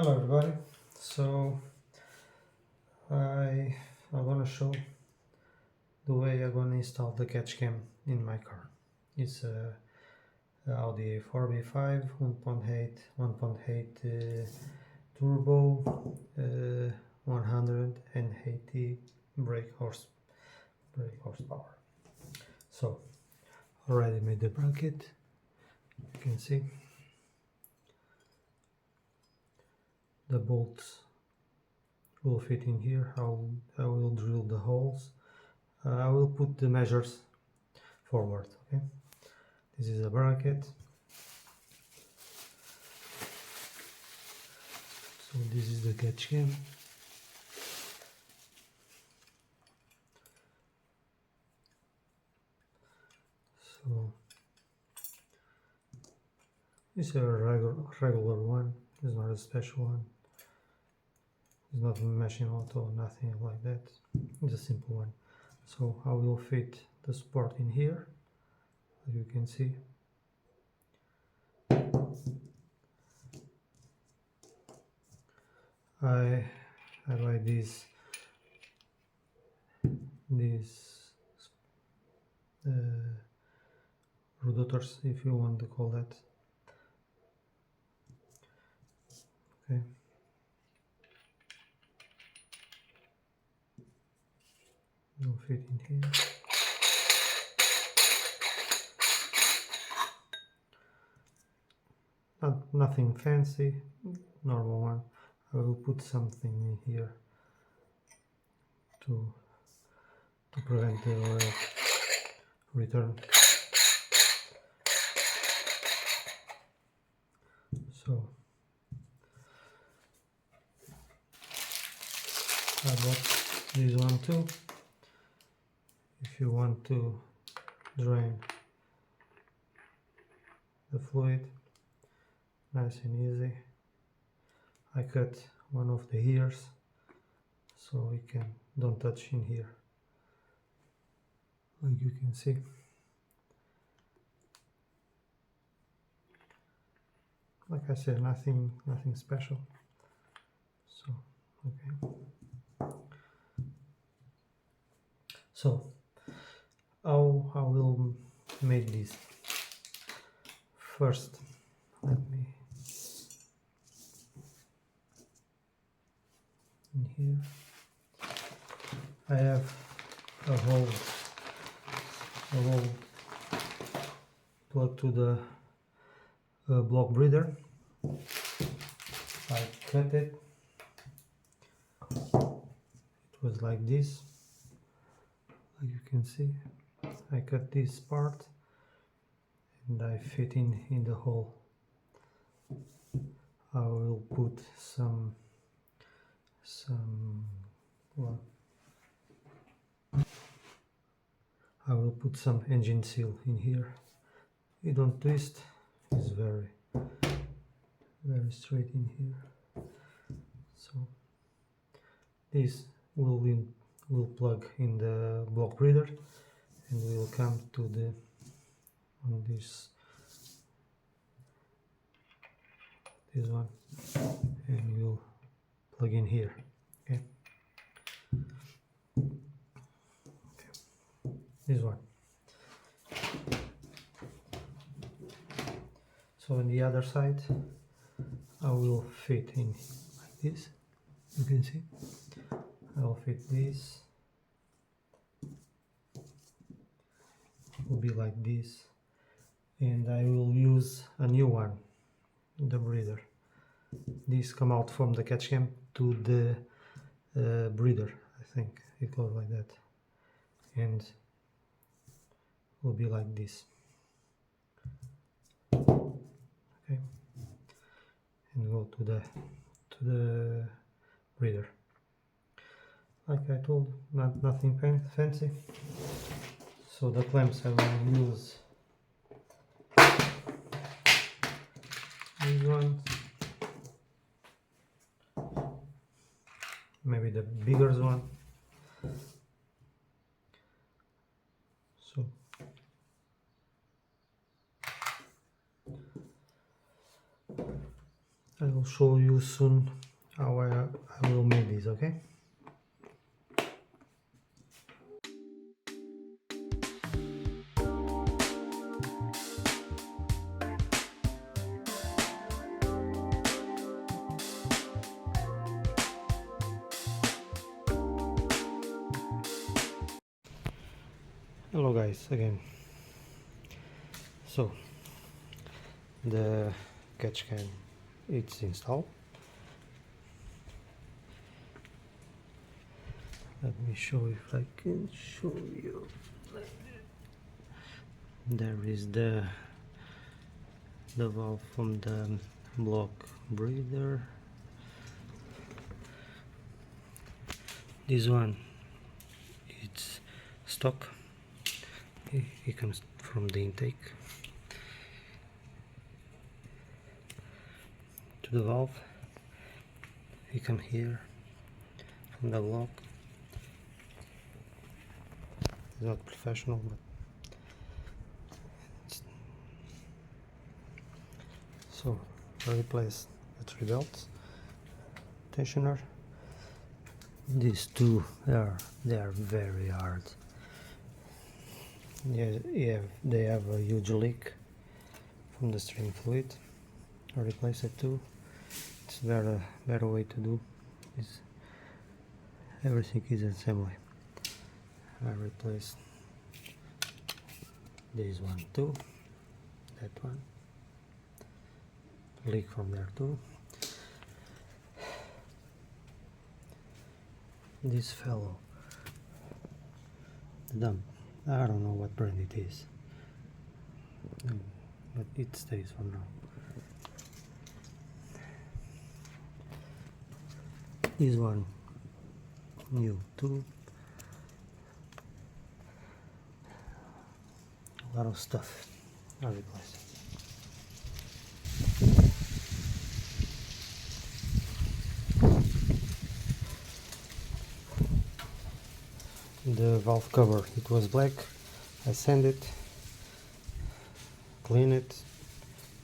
Hello everybody. So I'm gonna show the way I'm gonna install the catch cam in my car. It's a Audi A4 B5 1.8 turbo, 180 brake horsepower. So already made the bracket. You can see the bolts will fit in here. I will drill the holes. I will put the measures forward. Okay, this is a bracket. So this is the catch cam. So it's a regular one. It's not a special one. It's not meshing auto, nothing like that. It's a simple one. So I will fit the support in here, as you can see. I buy these reducers, if you want to call that. Okay. Will fit in here. Nothing fancy, normal one. I will put something in here to prevent the oil return. So I bought this one too. If you want to drain the fluid, nice and easy. I cut one of the ears so we don't touch in here, like you can see. Like I said, nothing special. So okay. So how I will make this. First, let me in here. I have a hole plug to the block breather. I cut it. It was like this, like you can see. I cut this part and I fit in the hole. I will put some well, I will put some engine seal in here. You don't twist, it's very straight in here. So this will plug in the block breather and will come to the on this one, and we'll plug in here. Okay, this one. So on the other side I will fit in like this, you can see. I will fit this, will be like this, and I will use a new one, the breather. These come out from the catch cam to the breather, I think it goes like that, and will be like this. Okay, and go to the breather. Like I told, nothing fancy. So the clamps I will use these ones, maybe the bigger one. So I will show you soon how I will make this, okay? Hello guys, again. So the catch can, it's installed. Let me show if I can show you. There is the valve from the block breather. This one, it's stock. It comes from the intake to the valve. You come here from the block. It's not professional, but so I replace the 3 belts, tensioner. These two they are very hard. Yeah, they have a huge leak from the stream fluid. I replace it too. It's better way to do is everything is assembly. I replaced this one too, that one, leak from there too. This fellow, the dump, I don't know what brand it is, but it stays for now. This one new too. A lot of stuff. I replace it. The valve cover, it was black. I sand it, clean it,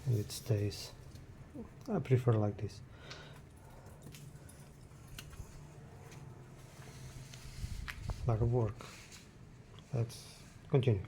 and it stays. I prefer like this. A lot of work. Let's continue.